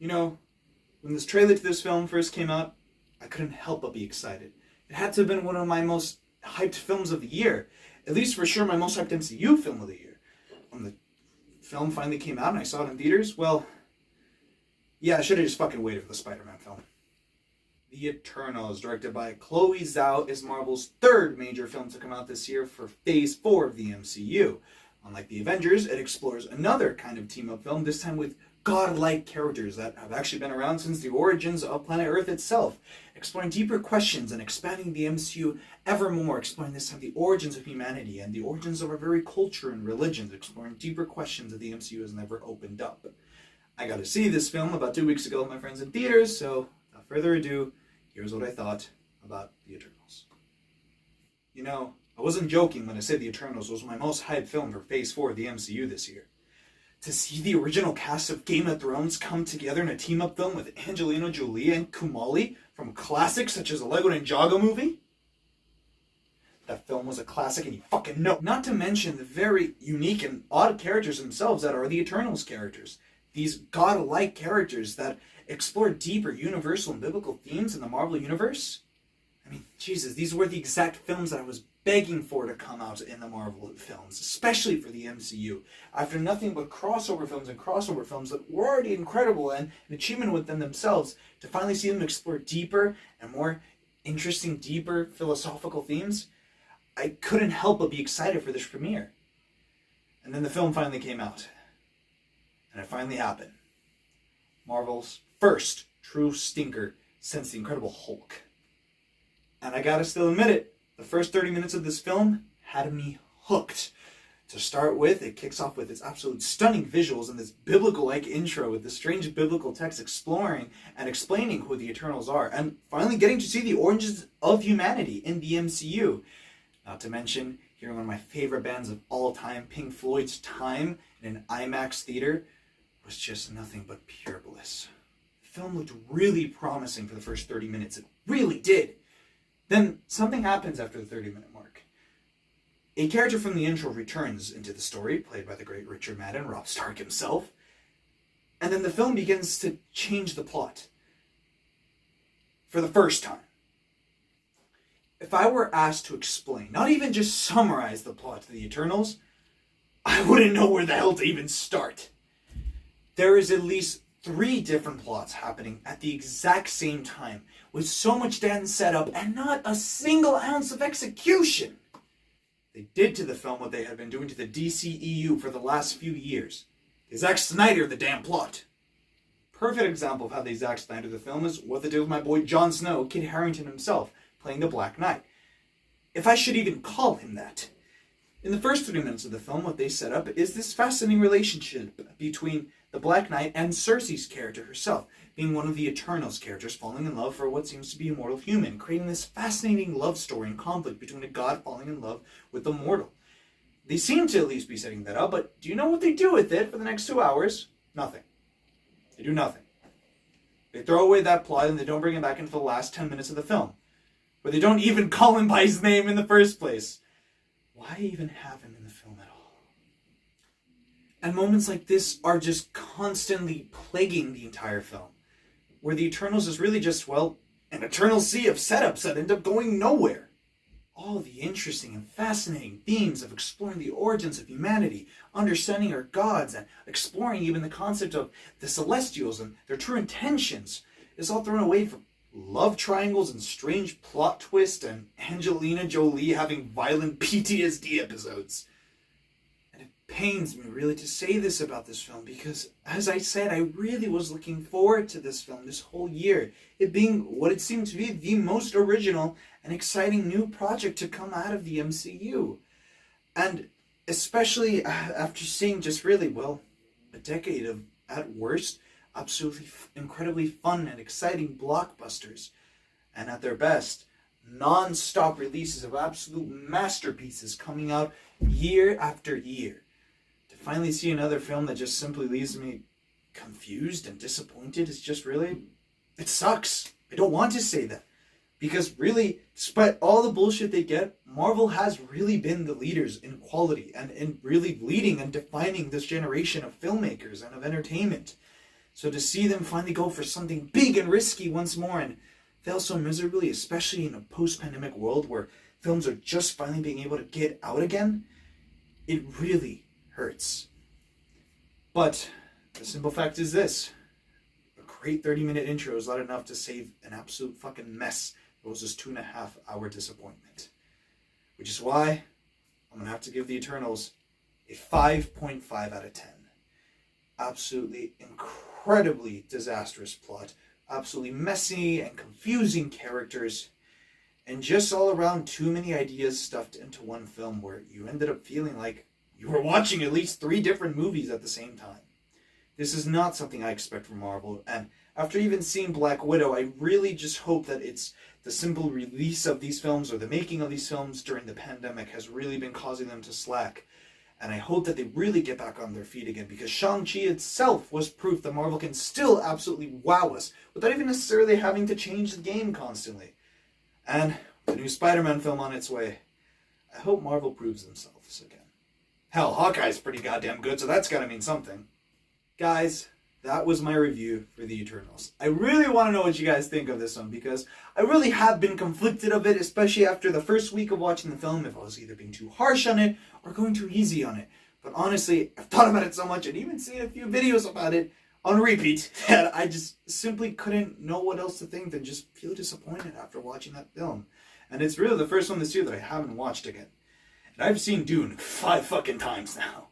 You know, when this trailer to this film first came out, I couldn't help but be excited. It had to have been one of my most hyped films of the year. At least for sure my most hyped MCU film of the year. When the film finally came out and I saw it in theaters, well, yeah, I should have just fucking waited for the Spider-Man film. The Eternals, directed by Chloe Zhao, is Marvel's third major film to come out this year for Phase 4 of the MCU. Unlike the Avengers, it explores another kind of team-up film, this time with godlike characters that have actually been around since the origins of planet Earth itself, exploring deeper questions and expanding the MCU ever more, exploring this time the origins of humanity and the origins of our very culture and religions, exploring deeper questions that the MCU has never opened up. I got to see this film about 2 weeks ago with my friends in theaters, so without further ado, here's what I thought about The Eternals. You know, I wasn't joking when I said The Eternals was my most hyped film for Phase 4 of the MCU this year. To see the original cast of Game of Thrones come together in a team-up film with Angelina Jolie and Kumali from classics such as the Lego Ninjago movie? That film was a classic and you fucking know. Not to mention the very unique and odd characters themselves that are the Eternals characters. These godlike characters that explore deeper universal and biblical themes in the Marvel Universe. I mean, Jesus, these were the exact films that I was begging for to come out in the Marvel films, especially for the MCU. After nothing but crossover films that were already incredible and an achievement within themselves, to finally see them explore deeper and more interesting, deeper philosophical themes, I couldn't help but be excited for this premiere. And then the film finally came out. And it finally happened. Marvel's first true stinker since The Incredible Hulk. And I gotta still admit it, the first 30 minutes of this film had me hooked. To start with, it kicks off with its absolute stunning visuals and this biblical-like intro with this strange biblical text exploring and explaining who the Eternals are, and finally getting to see the origins of humanity in the MCU. Not to mention, hearing one of my favorite bands of all time, Pink Floyd's Time, in an IMAX theater, was just nothing but pure bliss. The film looked really promising for the first 30 minutes. It really did. Then something happens after the 30-minute mark. A character from the intro returns into the story, played by the great Richard Madden, Robb Stark himself. And then the film begins to change the plot. For the first time. If I were asked to explain, not even just summarize the plot to the Eternals, I wouldn't know where the hell to even start. There is at least 3 different plots happening at the exact same time, with so much dance set up and not a single ounce of execution. They did to the film what they had been doing to the DCEU for the last few years. They Zack Snyder the damn plot. Perfect example of how they Zack Snyder the film is what they did with my boy Jon Snow, Kit Harington himself, playing the Black Knight. If I should even call him that. In the first 3 minutes of the film, what they set up is this fascinating relationship between the Black Knight and Cersei's character herself, being one of the Eternals characters falling in love for what seems to be a mortal human, creating this fascinating love story and conflict between a god falling in love with a mortal. They seem to at least be setting that up, but do you know what they do with it for the next 2 hours? Nothing. They do nothing. They throw away that plot and they don't bring it back into the last 10 minutes of the film, where they don't even call him by his name in the first place. Why even have him in the film at all? And moments like this are just constantly plaguing the entire film, where the Eternals is really just, well, an eternal sea of setups that end up going nowhere. All the interesting and fascinating themes of exploring the origins of humanity, understanding our gods, and exploring even the concept of the Celestials and their true intentions is all thrown away for love triangles and strange plot twists and Angelina Jolie having violent PTSD episodes. And it pains me really to say this about this film because, as I said, I really was looking forward to this film this whole year. It being what it seemed to be the most original and exciting new project to come out of the MCU. And especially after seeing just really, well, a decade of, at worst, absolutely incredibly fun and exciting blockbusters, and at their best, non-stop releases of absolute masterpieces coming out year after year. To finally see another film that just simply leaves me confused and disappointed is just really, it sucks. I don't want to say that, because really, despite all the bullshit they get, Marvel has really been the leaders in quality and in really leading and defining this generation of filmmakers and of entertainment. So to see them finally go for something big and risky once more and fail so miserably, especially in a post-pandemic world where films are just finally being able to get out again, it really hurts. But the simple fact is this: a great 30-minute intro is not enough to save an absolute fucking mess that was this 2.5-hour disappointment. Which is why I'm going to have to give The Eternals a 5.5 out of 10. Absolutely incredibly disastrous plot, absolutely messy and confusing characters, and just all around too many ideas stuffed into one film where you ended up feeling like you were watching at least 3 different movies at the same time. This is not something I expect from Marvel, and after even seeing Black Widow, I really just hope that it's the simple release of these films or the making of these films during the pandemic has really been causing them to slack. And I hope that they really get back on their feet again, because Shang-Chi itself was proof that Marvel can still absolutely wow us without even necessarily having to change the game constantly. And the new Spider-Man film on its way. I hope Marvel proves themselves again. Hell, Hawkeye's pretty goddamn good, so that's gotta mean something. Guys, that was my review for The Eternals. I really want to know what you guys think of this one, because I really have been conflicted of it, especially after the first week of watching the film, if I was either being too harsh on it or going too easy on it. But honestly, I've thought about it so much and even seen a few videos about it on repeat that I just simply couldn't know what else to think than just feel disappointed after watching that film. And it's really the first one this year that I haven't watched again. And I've seen Dune 5 fucking times now.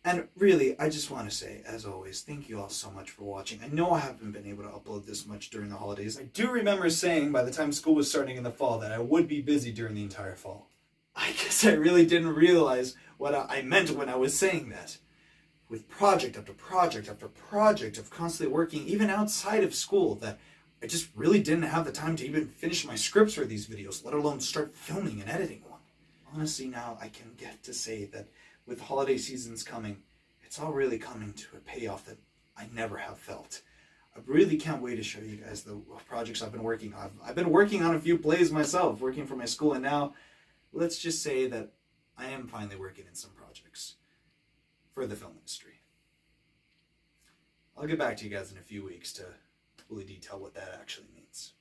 And really, I just want to say, as always, thank you all so much for watching. I know I haven't been able to upload this much during the holidays. I do remember saying by the time school was starting in the fall that I would be busy during the entire fall. I guess I really didn't realize what I meant when I was saying that. With project after project after project of constantly working, even outside of school, that I just really didn't have the time to even finish my scripts for these videos, let alone start filming and editing one. Honestly, now I can get to say that with holiday seasons coming, it's all really coming to a payoff that I never have felt. I really can't wait to show you guys the projects I've been working on. I've been working on a few plays myself, working for my school, and now let's just say that I am finally working in some projects for the film industry. I'll get back to you guys in a few weeks to fully detail what that actually means.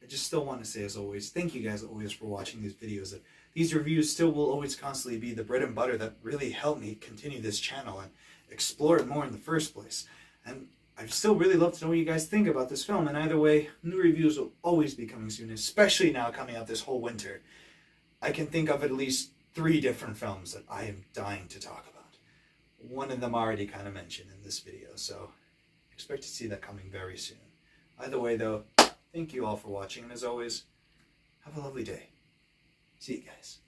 I just still want to say, as always, thank you guys always for watching these videos. That these reviews still will always constantly be the bread and butter that really help me continue this channel and explore it more in the first place. And I'd still really love to know what you guys think about this film. And either way, new reviews will always be coming soon, especially now coming out this whole winter. I can think of at least 3 different films that I am dying to talk about. One of them already kind of mentioned in this video, so expect to see that coming very soon. Either way though, thank you all for watching, and as always, have a lovely day. See you guys.